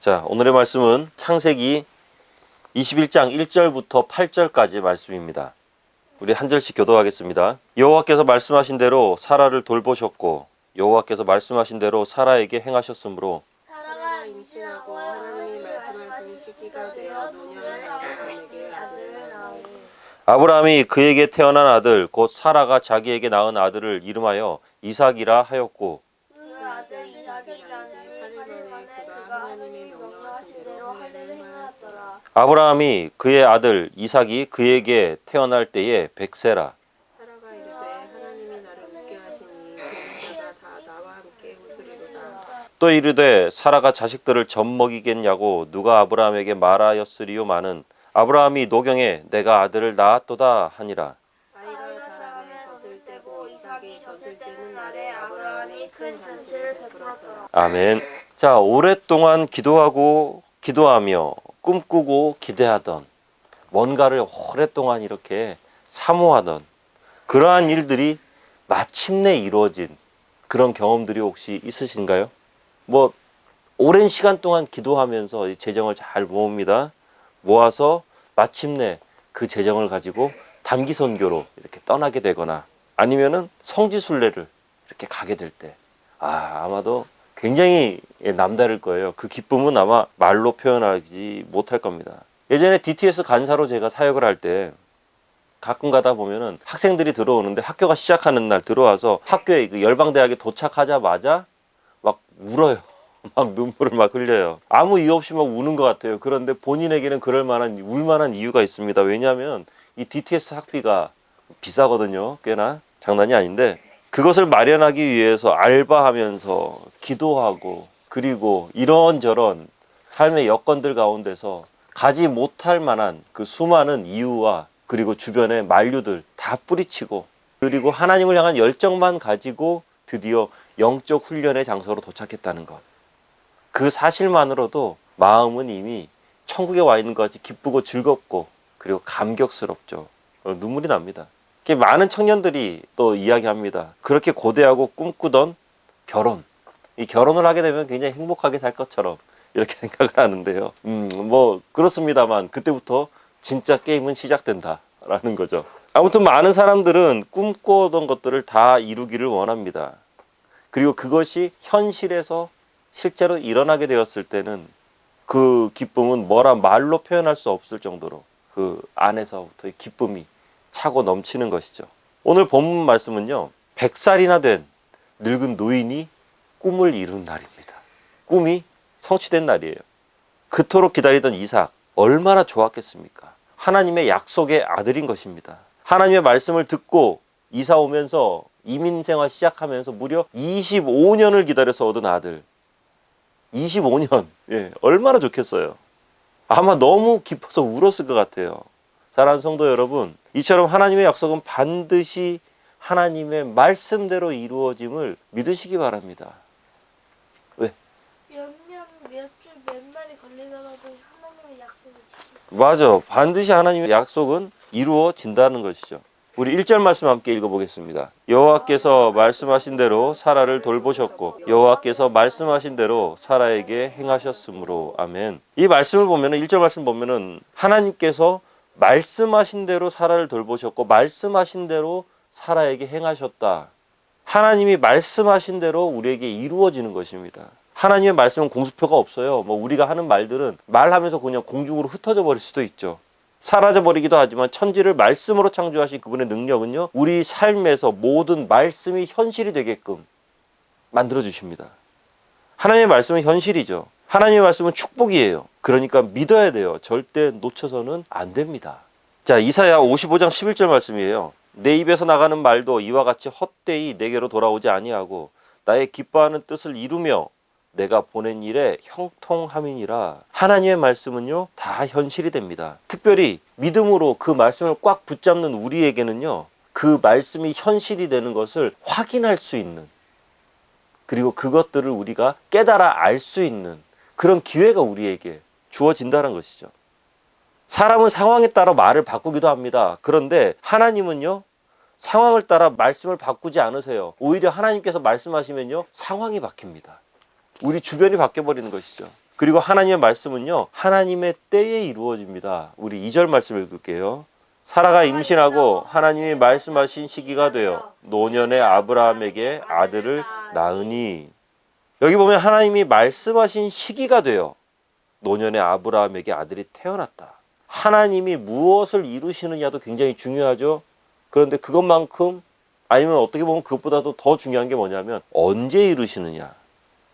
자, 오늘의 말씀은 창세기 21장 1절부터 8절까지 말씀입니다. 우리 한 절씩 교도하겠습니다. 여호와께서 말씀하신 대로 사라를 돌보셨고 여호와께서 말씀하신 대로 사라에게 행하셨으므로 사라가 임신하고 하나님이 말씀하신 시기가 되어 노년에 아브라함에게 아들을 낳으니 아브라함이 그에게 태어난 아들 곧 사라가 자기에게 낳은 아들을 이름하여 이삭이라 하였고 그 아들 이삭이 나니 8일 만에 그가 하나님이 명령하신 대로 하를 행하였더라. 아브라함이 그의 아들 이삭이 그에게 태어날 때에 100세라. 사라가 이르되 하나님이 나를 웃게 하시니 그는 자가 다 나와 함께 웃으리로다. 또 이르되 사라가 자식들을 젖먹이겠냐고 누가 아브라함에게 말하였으리요마는 아브라함이 노경에 내가 아들을 낳았도다 하니라. 아이가 자라매 젖을 떼고 이삭이 젖을 떼는 날에 아브라함이 큰 잔치를 베풀었더라. 아멘. 자, 오랫동안 기도하며 꿈꾸고 기대하던 뭔가를 오랫동안 이렇게 사모하던 그러한 일들이 마침내 이루어진 그런 경험들이 혹시 있으신가요? 뭐 오랜 시간 동안 기도하면서 이 재정을 잘 모읍니다. 모아서 마침내 그 재정을 가지고 단기 선교로 이렇게 떠나게 되거나 아니면은 성지순례를 이렇게 가게 될 때 아마도 굉장히 남다를 거예요. 그 기쁨은 아마 말로 표현하지 못할 겁니다. 예전에 DTS 간사로 제가 사역을 할 때 가끔 가다 보면은 학생들이 들어오는데 학교가 시작하는 날 들어와서 학교에 그 열방대학에 도착하자마자 막 울어요. 막 눈물을 막 흘려요. 아무 이유 없이 막 우는 것 같아요. 그런데 본인에게는 울만한 이유가 있습니다. 왜냐하면 이 DTS 학비가 비싸거든요. 꽤나 장난이 아닌데 그것을 마련하기 위해서 알바하면서 기도하고 그리고 이런저런 삶의 여건들 가운데서 가지 못할 만한 그 수많은 이유와 그리고 주변의 만류들 다 뿌리치고 그리고 하나님을 향한 열정만 가지고 드디어 영적 훈련의 장소로 도착했다는 것. 그 사실만으로도 마음은 이미 천국에 와 있는 것 같이 기쁘고 즐겁고 그리고 감격스럽죠. 눈물이 납니다. 많은 청년들이 또 이야기합니다. 그렇게 고대하고 꿈꾸던 결혼. 이 결혼을 하게 되면 굉장히 행복하게 살 것처럼 이렇게 생각을 하는데요. 뭐 그렇습니다만 그때부터 진짜 게임은 시작된다라는 거죠. 아무튼 많은 사람들은 꿈꾸던 것들을 다 이루기를 원합니다. 그리고 그것이 현실에서 실제로 일어나게 되었을 때는 그 기쁨은 말로 표현할 수 없을 정도로 그 안에서부터의 기쁨이 차고 넘치는 것이죠. 오늘 본문 말씀은요. 100살이나 된 늙은 노인이 꿈을 이룬 날입니다. 꿈이 성취된 날이에요. 그토록 기다리던 이삭 얼마나 좋았겠습니까? 하나님의 약속의 아들인 것입니다. 하나님의 말씀을 듣고 이사 오면서 이민생활 시작하면서 무려 25년을 기다려서 얻은 아들. 25년. 얼마나 좋겠어요. 아마 너무 기뻐서 울었을 것 같아요. 사랑하는 성도 여러분, 이처럼 하나님의 약속은 반드시 하나님의 말씀대로 이루어짐을 믿으시기 바랍니다. 왜? 몇 년, 몇 주, 몇 날이 걸리더라도 하나님의 약속을 지키세요. 맞아. 반드시 하나님의 약속은 이루어진다는 것이죠. 우리 1절 말씀 함께 읽어보겠습니다. 여호와께서 말씀하신 대로 사라를 돌보셨고 여호와께서 말씀하신 대로 사라에게 행하셨으므로. 아멘. 이 말씀을 보면은 1절 말씀 보면은 하나님께서 말씀하신 대로 사라를 돌보셨고 말씀하신 대로 사라에게 행하셨다. 하나님이 말씀하신 대로 우리에게 이루어지는 것입니다. 하나님의 말씀은 공수표가 없어요. 우리가 하는 말들은 말하면서 그냥 공중으로 흩어져 버릴 수도 있죠. 사라져 버리기도 하지만 천지를 말씀으로 창조하신 그분의 능력은요. 우리 삶에서 모든 말씀이 현실이 되게끔 만들어 주십니다. 하나님의 말씀은 현실이죠. 하나님의 말씀은 축복이에요. 그러니까 믿어야 돼요. 절대 놓쳐서는 안 됩니다. 자, 이사야 55장 11절 말씀이에요. 내 입에서 나가는 말도 이와 같이 헛되이 내게로 돌아오지 아니하고 나의 기뻐하는 뜻을 이루며 내가 보낸 일에 형통함이니라. 하나님의 말씀은요 다 현실이 됩니다. 특별히 믿음으로 그 말씀을 꽉 붙잡는 우리에게는요 그 말씀이 현실이 되는 것을 확인할 수 있는 그리고 그것들을 우리가 깨달아 알 수 있는 그런 기회가 우리에게 주어진다는 것이죠. 사람은 상황에 따라 말을 바꾸기도 합니다. 그런데 하나님은요 상황을 따라 말씀을 바꾸지 않으세요. 오히려 하나님께서 말씀하시면요 상황이 바뀝니다. 우리 주변이 바뀌어버리는 것이죠. 그리고 하나님의 말씀은요, 하나님의 때에 이루어집니다. 우리 2절 말씀을 읽을게요. 사라가 임신하고 하나님이 말씀하신 시기가 되어 노년의 아브라함에게 아들을 낳으니, 여기 보면 하나님이 말씀하신 시기가 되어 노년의 아브라함에게 아들이 태어났다. 하나님이 무엇을 이루시느냐도 굉장히 중요하죠. 그런데 그것만큼, 아니면 어떻게 보면 그것보다도 더 중요한 게 뭐냐면 언제 이루시느냐.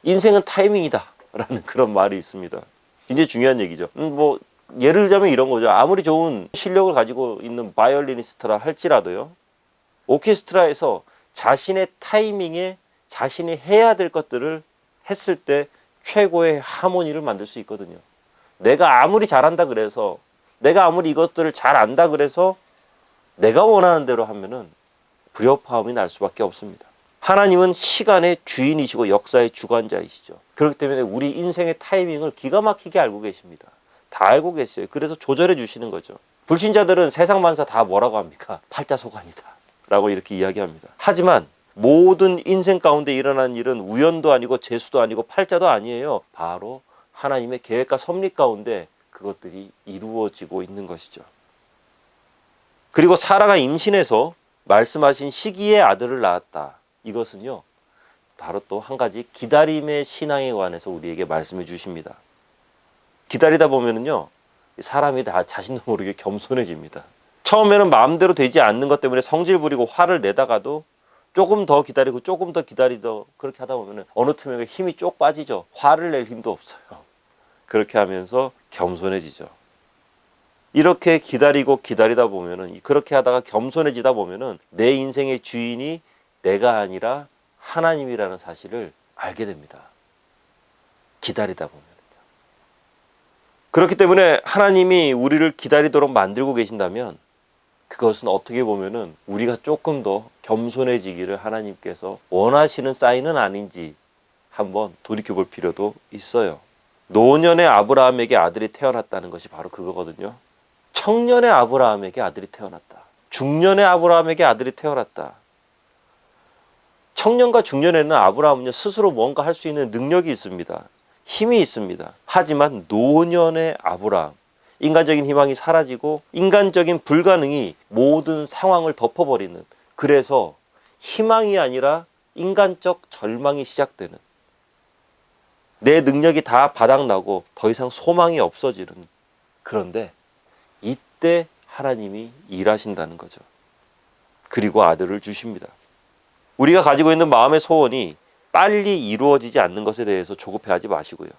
인생은 타이밍이다 라는 그런 말이 있습니다. 굉장히 중요한 얘기죠. 예를 들자면 이런 거죠. 아무리 좋은 실력을 가지고 있는 바이올리니스트라 할지라도요, 오케스트라에서 자신의 타이밍에 자신이 해야 될 것들을 했을 때 최고의 하모니를 만들 수 있거든요. 내가 아무리 잘한다 그래서, 내가 아무리 이것들을 잘 안다 그래서 내가 원하는 대로 하면은 불협화음이 날 수밖에 없습니다. 하나님은 시간의 주인이시고 역사의 주관자이시죠. 그렇기 때문에 우리 인생의 타이밍을 기가 막히게 알고 계십니다. 다 알고 계세요. 그래서 조절해 주시는 거죠. 불신자들은 세상 만사 다 뭐라고 합니까? 팔자소관이다 라고 이렇게 이야기합니다. 하지만 모든 인생 가운데 일어난 일은 우연도 아니고 재수도 아니고 팔자도 아니에요. 바로 하나님의 계획과 섭리 가운데 그것들이 이루어지고 있는 것이죠. 그리고 사라가 임신해서 말씀하신 시기에 아들을 낳았다. 이것은요, 바로 또 한 가지 기다림의 신앙에 관해서 우리에게 말씀해 주십니다. 기다리다 보면은요, 사람이 다 자신도 모르게 겸손해집니다. 처음에는 마음대로 되지 않는 것 때문에 성질 부리고 화를 내다가도 조금 더 기다리고 조금 더 기다리다, 그렇게 하다 보면은 어느 틈에 힘이 쪽 빠지죠. 화를 낼 힘도 없어요. 그렇게 하면서 겸손해지죠. 이렇게 기다리고 기다리다 보면은, 그렇게 하다가 겸손해지다 보면은 내 인생의 주인이 내가 아니라 하나님이라는 사실을 알게 됩니다. 기다리다 보면요. 그렇기 때문에 하나님이 우리를 기다리도록 만들고 계신다면 그것은 어떻게 보면은 우리가 조금 더 겸손해지기를 하나님께서 원하시는 사인은 아닌지 한번 돌이켜 볼 필요도 있어요. 노년의 아브라함에게 아들이 태어났다는 것이 바로 그거거든요. 청년의 아브라함에게 아들이 태어났다. 중년의 아브라함에게 아들이 태어났다. 청년과 중년에는 아브라함은요, 스스로 뭔가 할 수 있는 능력이 있습니다. 힘이 있습니다. 하지만 노년의 아브라함, 인간적인 희망이 사라지고 인간적인 불가능이 모든 상황을 덮어버리는, 그래서 희망이 아니라 인간적 절망이 시작되는, 내 능력이 다 바닥나고 더 이상 소망이 없어지는, 그런데 이때 하나님이 일하신다는 거죠. 그리고 아들을 주십니다. 우리가 가지고 있는 마음의 소원이 빨리 이루어지지 않는 것에 대해서 조급해하지 마시고요.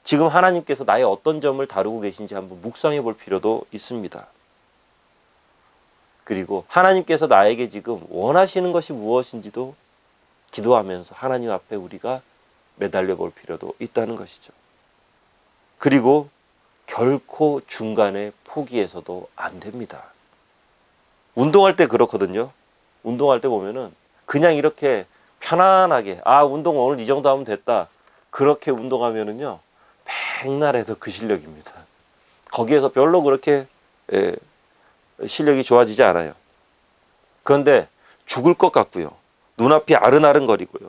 지금 하나님께서 나의 어떤 점을 다루고 계신지 한번 묵상해 볼 필요도 있습니다. 그리고 하나님께서 나에게 지금 원하시는 것이 무엇인지도 기도하면서 하나님 앞에 우리가 매달려 볼 필요도 있다는 것이죠. 그리고 결코 중간에 포기해서도 안 됩니다. 운동할 때 그렇거든요. 운동할 때 보면은 그냥 이렇게 편안하게, 운동 오늘 이 정도 하면 됐다, 그렇게 운동하면은요, 백날 해도 그 실력입니다. 거기에서 별로 그렇게 실력이 좋아지지 않아요. 그런데 죽을 것 같고요, 눈앞이 아른아른거리고요,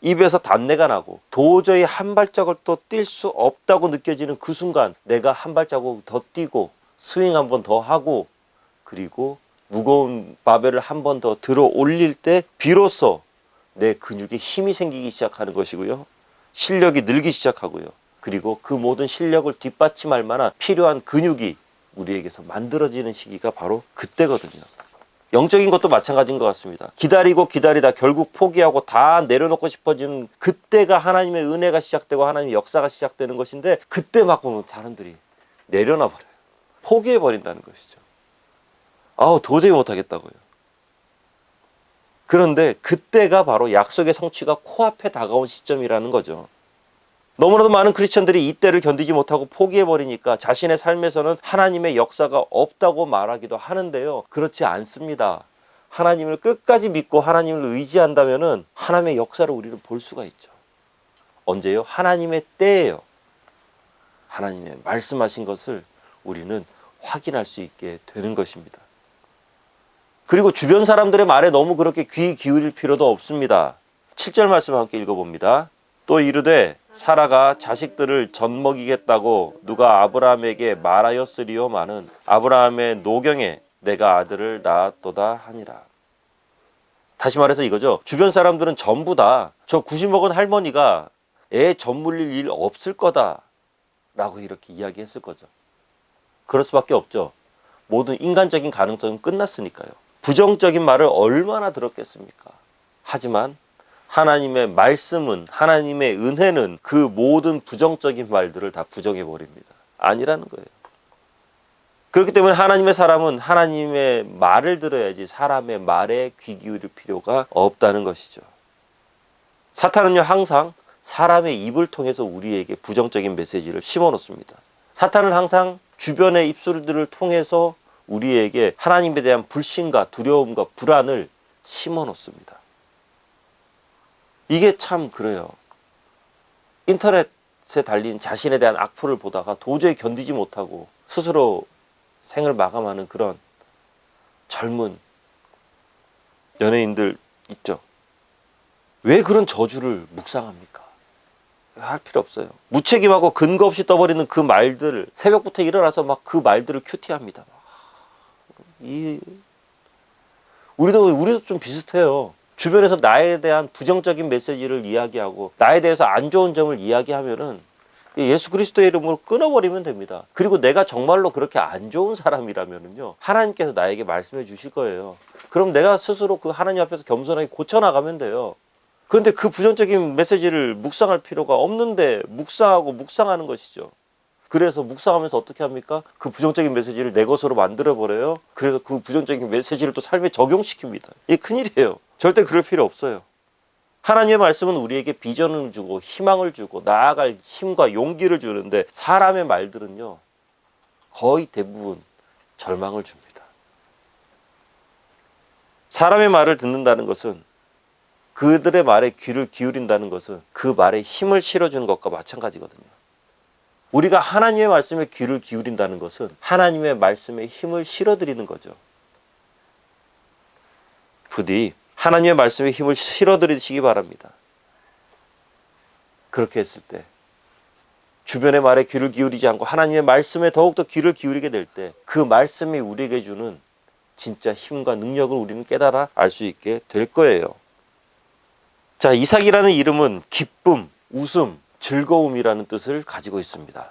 입에서 단내가 나고 도저히 한 발짝을 또 뛸 수 없다고 느껴지는 그 순간, 내가 한 발자국 더 뛰고 스윙 한 번 더 하고 그리고 무거운 바벨을 한 번 더 들어 올릴 때 비로소 내 근육에 힘이 생기기 시작하는 것이고요, 실력이 늘기 시작하고요, 그리고 그 모든 실력을 뒷받침할 만한 필요한 근육이 우리에게서 만들어지는 시기가 바로 그때거든요. 영적인 것도 마찬가지인 것 같습니다. 기다리고 기다리다 결국 포기하고 다 내려놓고 싶어지는 그때가 하나님의 은혜가 시작되고 하나님의 역사가 시작되는 것인데, 그때 막 보면 사람들이 내려놔 버려요. 포기해 버린다는 것이죠. 도저히 못하겠다고요. 그런데 그때가 바로 약속의 성취가 코앞에 다가온 시점이라는 거죠. 너무나도 많은 크리스천들이 이때를 견디지 못하고 포기해버리니까 자신의 삶에서는 하나님의 역사가 없다고 말하기도 하는데요, 그렇지 않습니다. 하나님을 끝까지 믿고 하나님을 의지한다면 하나님의 역사를 우리는 볼 수가 있죠. 언제요? 하나님의 때예요. 하나님의 말씀하신 것을 우리는 확인할 수 있게 되는 것입니다. 그리고 주변 사람들의 말에 너무 그렇게 귀 기울일 필요도 없습니다. 7절 말씀 함께 읽어봅니다. 또 이르되 사라가 자식들을 젖먹이겠다고 누가 아브라함에게 말하였으리요마는 아브라함의 노경에 내가 아들을 낳았도다 하니라. 다시 말해서 이거죠. 주변 사람들은 전부 다 저 90먹은 할머니가 애 젖물릴 일 없을 거다 라고 이렇게 이야기했을 거죠. 그럴 수밖에 없죠. 모든 인간적인 가능성은 끝났으니까요. 부정적인 말을 얼마나 들었겠습니까? 하지만 하나님의 말씀은, 하나님의 은혜는 그 모든 부정적인 말들을 다 부정해버립니다. 아니라는 거예요. 그렇기 때문에 하나님의 사람은 하나님의 말을 들어야지 사람의 말에 귀 기울일 필요가 없다는 것이죠. 사탄은요, 항상 사람의 입을 통해서 우리에게 부정적인 메시지를 심어놓습니다. 사탄은 항상 주변의 입술들을 통해서 우리에게 하나님에 대한 불신과 두려움과 불안을 심어놓습니다. 이게 참 그래요. 인터넷에 달린 자신에 대한 악플을 보다가 도저히 견디지 못하고 스스로 생을 마감하는 그런 젊은 연예인들 있죠. 왜 그런 저주를 묵상합니까? 할 필요 없어요. 무책임하고 근거 없이 떠버리는 그 말들, 새벽부터 일어나서 막 그 말들을 큐티합니다. 우리도 좀 비슷해요. 주변에서 나에 대한 부정적인 메시지를 이야기하고 나에 대해서 안 좋은 점을 이야기하면은 예수 그리스도의 이름으로 끊어버리면 됩니다. 그리고 내가 정말로 그렇게 안 좋은 사람이라면은요, 하나님께서 나에게 말씀해 주실 거예요. 그럼 내가 스스로 그 하나님 앞에서 겸손하게 고쳐나가면 돼요. 그런데 그 부정적인 메시지를 묵상할 필요가 없는데 묵상하는 것이죠. 그래서 묵상하면서 어떻게 합니까? 그 부정적인 메시지를 내 것으로 만들어버려요. 그래서 그 부정적인 메시지를 또 삶에 적용시킵니다. 이게 큰일이에요. 절대 그럴 필요 없어요. 하나님의 말씀은 우리에게 비전을 주고 희망을 주고 나아갈 힘과 용기를 주는데 사람의 말들은요, 거의 대부분 절망을 줍니다. 사람의 말을 듣는다는 것은, 그들의 말에 귀를 기울인다는 것은 그 말에 힘을 실어주는 것과 마찬가지거든요. 우리가 하나님의 말씀에 귀를 기울인다는 것은 하나님의 말씀에 힘을 실어드리는 거죠. 부디 하나님의 말씀에 힘을 실어드리시기 바랍니다. 그렇게 했을 때 주변의 말에 귀를 기울이지 않고 하나님의 말씀에 더욱더 귀를 기울이게 될 때 그 말씀이 우리에게 주는 진짜 힘과 능력을 우리는 깨달아 알 수 있게 될 거예요. 자, 이삭이라는 이름은 기쁨, 웃음, 즐거움이라는 뜻을 가지고 있습니다.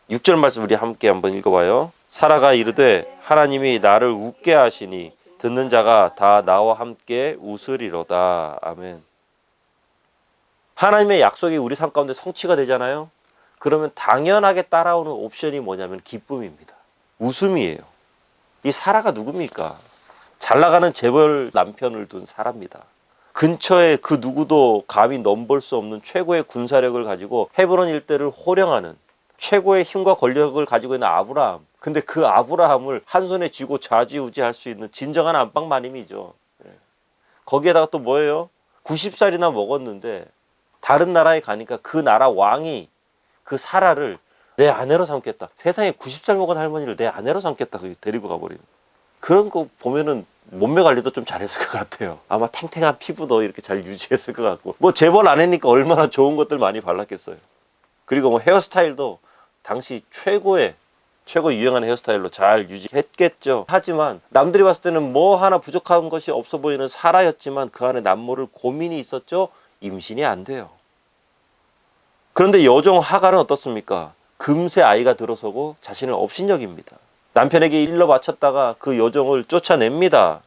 6절 말씀 우리 함께 한번 읽어봐요. 사라가 이르되 하나님이 나를 웃게 하시니 듣는 자가 다 나와 함께 웃으리로다. 아멘. 하나님의 약속이 우리 삶 가운데 성취가 되잖아요. 그러면 당연하게 따라오는 옵션이 뭐냐면 기쁨입니다. 웃음이에요. 이 사라가 누굽니까? 잘 나가는 재벌 남편을 둔 사라입니다. 근처에 그 누구도 감히 넘볼 수 없는 최고의 군사력을 가지고 헤브론 일대를 호령하는 최고의 힘과 권력을 가지고 있는 아브라함. 근데 그 아브라함을 한 손에 쥐고 좌지우지할 수 있는 진정한 안방마님이죠. 거기에다가 또 뭐예요? 90살이나 먹었는데 다른 나라에 가니까 그 나라 왕이 그 사라를 내 아내로 삼겠다. 세상에 90살 먹은 할머니를 내 아내로 삼겠다. 데리고 가버리는. 그런 거 보면은 몸매 관리도 좀 잘했을 것 같아요. 아마 탱탱한 피부도 이렇게 잘 유지했을 것 같고. 뭐 재벌 아내니까 얼마나 좋은 것들 많이 발랐겠어요. 그리고 뭐 헤어스타일도 당시 최고 유행한 헤어스타일로 잘 유지했겠죠. 하지만 남들이 봤을 때는 뭐 하나 부족한 것이 없어 보이는 사라였지만 그 안에 남모를 고민이 있었죠. 임신이 안 돼요. 그런데 여종 하갈은 어떻습니까? 금세 아이가 들어서고 자신을 업신여깁니다. 남편에게 일러 바쳤다가 그 여종을 쫓아냅니다.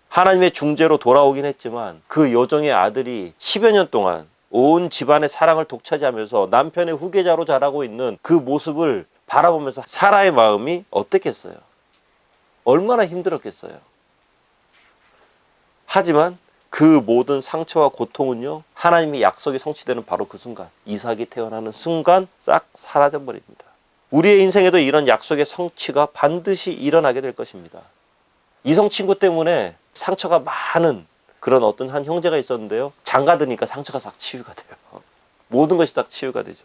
하나님의 중재로 돌아오긴 했지만 그 여종의 아들이 10여 년 동안 온 집안의 사랑을 독차지하면서 남편의 후계자로 자라고 있는 그 모습을 바라보면서 사라의 마음이 어땠겠어요? 얼마나 힘들었겠어요? 하지만 그 모든 상처와 고통은요, 하나님의 약속이 성취되는 바로 그 순간, 이삭이 태어나는 순간 싹 사라져버립니다. 우리의 인생에도 이런 약속의 성취가 반드시 일어나게 될 것입니다. 이성 친구 때문에 상처가 많은 그런 어떤 한 형제가 있었는데요. 장가드니까 상처가 싹 치유가 돼요. 모든 것이 싹 치유가 되죠.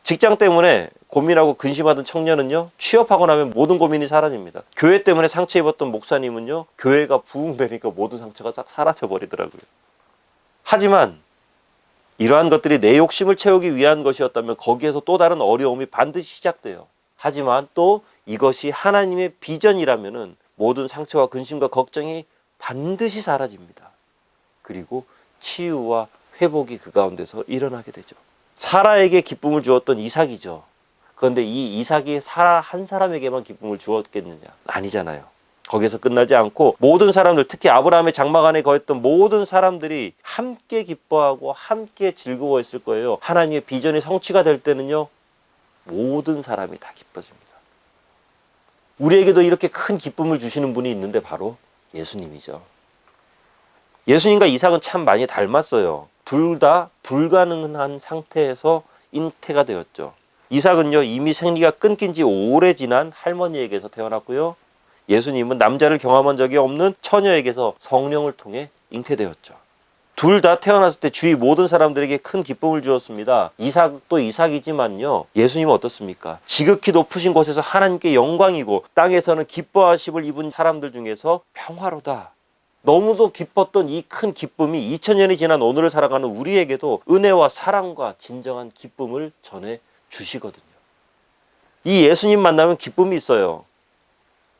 직장 때문에 고민하고 근심하던 청년은요, 취업하고 나면 모든 고민이 사라집니다. 교회 때문에 상처 입었던 목사님은요, 교회가 부흥되니까 모든 상처가 싹 사라져 버리더라고요. 하지만 이러한 것들이 내 욕심을 채우기 위한 것이었다면 거기에서 또 다른 어려움이 반드시 시작돼요. 하지만 또 이것이 하나님의 비전이라면은 모든 상처와 근심과 걱정이 반드시 사라집니다. 그리고 치유와 회복이 그 가운데서 일어나게 되죠. 사라에게 기쁨을 주었던 이삭이죠. 그런데 이 이삭이 사라 한 사람에게만 기쁨을 주었겠느냐? 아니잖아요. 거기서 끝나지 않고 모든 사람들, 특히 아브라함의 장막 안에 거했던 모든 사람들이 함께 기뻐하고 함께 즐거워했을 거예요. 하나님의 비전이 성취가 될 때는요, 모든 사람이 다 기뻐집니다. 우리에게도 이렇게 큰 기쁨을 주시는 분이 있는데 바로 예수님이죠. 예수님과 이삭은 참 많이 닮았어요. 둘 다 불가능한 상태에서 잉태가 되었죠. 이삭은요, 이미 생리가 끊긴 지 오래 지난 할머니에게서 태어났고요. 예수님은 남자를 경험한 적이 없는 처녀에게서 성령을 통해 잉태되었죠. 둘 다 태어났을 때 주위 모든 사람들에게 큰 기쁨을 주었습니다. 이삭도 이삭이지만요, 예수님은 어떻습니까? 지극히 높으신 곳에서 하나님께 영광이고 땅에서는 기뻐하심을 입은 사람들 중에서 평화로다. 너무도 기뻤던 이 큰 기쁨이 2000년이 지난 오늘을 살아가는 우리에게도 은혜와 사랑과 진정한 기쁨을 전해 주시거든요. 이 예수님 만나면 기쁨이 있어요.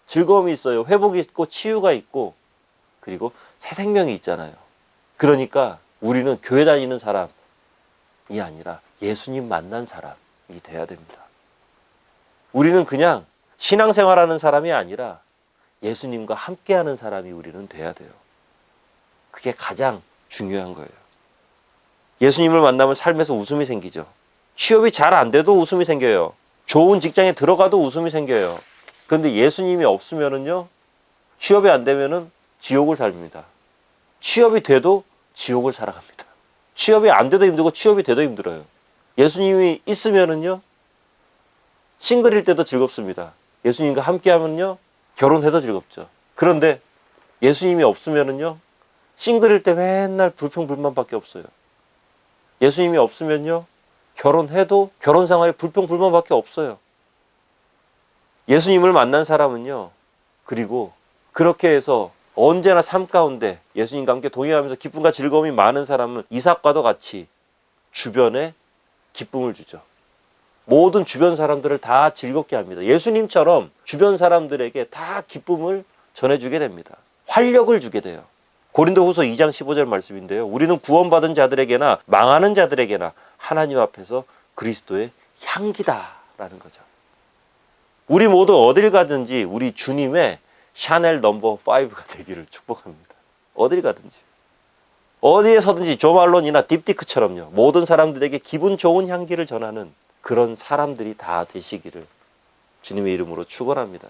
즐거움이 있어요. 회복이 있고 치유가 있고 그리고 새 생명이 있잖아요. 그러니까 우리는 교회 다니는 사람이 아니라 예수님 만난 사람이 돼야 됩니다. 우리는 그냥 신앙생활하는 사람이 아니라 예수님과 함께하는 사람이 우리는 돼야 돼요. 그게 가장 중요한 거예요. 예수님을 만나면 삶에서 웃음이 생기죠. 취업이 잘 안 돼도 웃음이 생겨요. 좋은 직장에 들어가도 웃음이 생겨요. 그런데 예수님이 없으면은요, 취업이 안 되면은 지옥을 삽니다. 취업이 돼도 지옥을 살아갑니다. 취업이 안 돼도 힘들고 취업이 돼도 힘들어요. 예수님이 있으면은요, 싱글일 때도 즐겁습니다. 예수님과 함께하면요, 결혼해도 즐겁죠. 그런데 예수님이 없으면은요, 싱글일 때 맨날 불평불만밖에 없어요. 예수님이 없으면요, 결혼해도 결혼 생활에 불평불만밖에 없어요. 예수님을 만난 사람은요, 그리고 그렇게 해서 언제나 삶 가운데 예수님과 함께 동행하면서 기쁨과 즐거움이 많은 사람은 이삭과도 같이 주변에 기쁨을 주죠. 모든 주변 사람들을 다 즐겁게 합니다. 예수님처럼 주변 사람들에게 다 기쁨을 전해주게 됩니다. 활력을 주게 돼요. 고린도후서 2장 15절 말씀인데요. 우리는 구원받은 자들에게나 망하는 자들에게나 하나님 앞에서 그리스도의 향기다라는 거죠. 우리 모두 어딜 가든지 우리 주님의 샤넬 넘버 5가 되기를 축복합니다. 어딜 가든지. 어디에 서든지 조말론이나 딥디크처럼요. 모든 사람들에게 기분 좋은 향기를 전하는 그런 사람들이 다 되시기를 주님의 이름으로 축원합니다.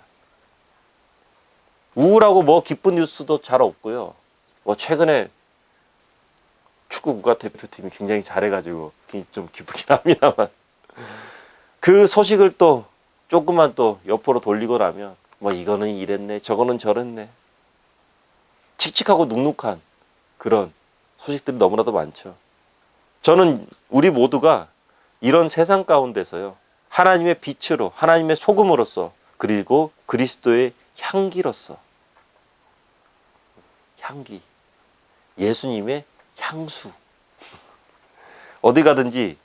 우울하고 뭐 기쁜 뉴스도 잘 없고요. 뭐 최근에 축구 국가대표팀이 굉장히 잘해가지고 좀 기쁘긴 합니다만 그 소식을 또 조금만 또 옆으로 돌리고 나면 뭐 이거는 이랬네 저거는 저랬네 칙칙하고 눅눅한 그런 소식들이 너무나도 많죠. 저는 우리 모두가 이런 세상 가운데서요, 하나님의 빛으로, 하나님의 소금으로서, 그리고 그리스도의 향기로서, 향기, 예수님의 향수, 어디 가든지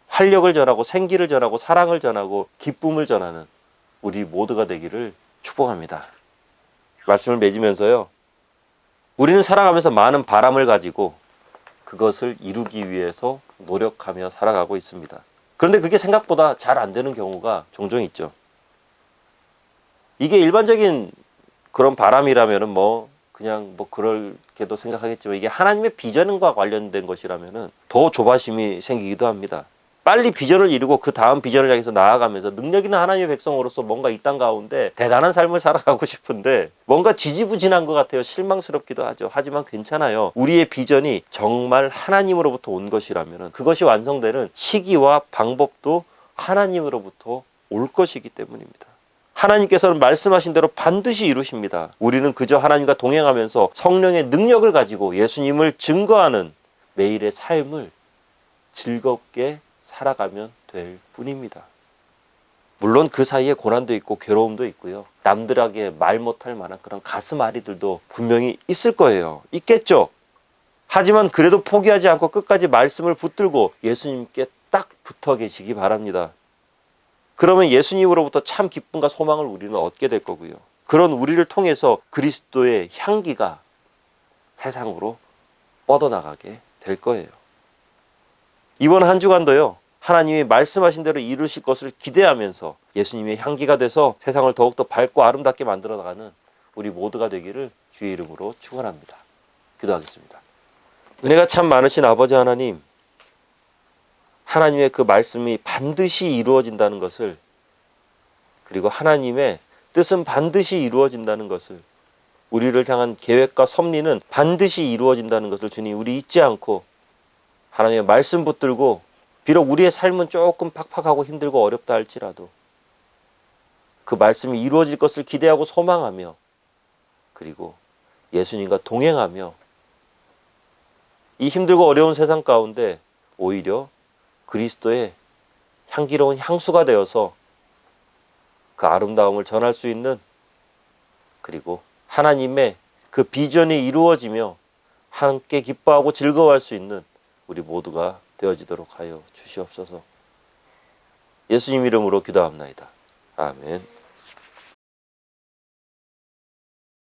활력을 전하고 생기를 전하고 사랑을 전하고 기쁨을 전하는 우리 모두가 되기를 축복합니다. 말씀을 맺으면서요, 우리는 살아가면서 많은 바람을 가지고 그것을 이루기 위해서 노력하며 살아가고 있습니다. 그런데 그게 생각보다 잘 안 되는 경우가 종종 있죠. 이게 일반적인 그런 바람이라면은 뭐 그냥 뭐 그럴게도 생각하겠지만 이게 하나님의 비전과 관련된 것이라면은 더 조바심이 생기기도 합니다. 빨리 비전을 이루고 그 다음 비전을 향해서 나아가면서 능력 있는 하나님의 백성으로서 뭔가 이 땅 가운데 대단한 삶을 살아가고 싶은데 뭔가 지지부진한 것 같아요. 실망스럽기도 하죠. 하지만 괜찮아요. 우리의 비전이 정말 하나님으로부터 온 것이라면 그것이 완성되는 시기와 방법도 하나님으로부터 올 것이기 때문입니다. 하나님께서는 말씀하신 대로 반드시 이루십니다. 우리는 그저 하나님과 동행하면서 성령의 능력을 가지고 예수님을 증거하는 매일의 삶을 즐겁게 살아가면 될 뿐입니다. 물론 그 사이에 고난도 있고 괴로움도 있고요. 남들에게 말 못할 만한 그런 가슴 앓이들도 분명히 있을 거예요. 있겠죠. 하지만 그래도 포기하지 않고 끝까지 말씀을 붙들고 예수님께 딱 붙어 계시기 바랍니다. 그러면 예수님으로부터 참 기쁨과 소망을 우리는 얻게 될 거고요. 그런 우리를 통해서 그리스도의 향기가 세상으로 뻗어나가게 될 거예요. 이번 한 주간도요, 하나님이 말씀하신 대로 이루실 것을 기대하면서 예수님의 향기가 돼서 세상을 더욱더 밝고 아름답게 만들어 나가는 우리 모두가 되기를 주의 이름으로 축원합니다. 기도하겠습니다. 은혜가 참 많으신 아버지 하나님, 하나님의 그 말씀이 반드시 이루어진다는 것을, 그리고 하나님의 뜻은 반드시 이루어진다는 것을, 우리를 향한 계획과 섭리는 반드시 이루어진다는 것을 주님 우리 잊지 않고 하나님의 말씀 붙들고, 비록 우리의 삶은 조금 팍팍하고 힘들고 어렵다 할지라도 그 말씀이 이루어질 것을 기대하고 소망하며, 그리고 예수님과 동행하며 이 힘들고 어려운 세상 가운데 오히려 그리스도의 향기로운 향수가 되어서 그 아름다움을 전할 수 있는, 그리고 하나님의 그 비전이 이루어지며 함께 기뻐하고 즐거워할 수 있는 우리 모두가 되어지도록 하여 주시옵소서. 예수님 이름으로 기도합나이다. 아멘.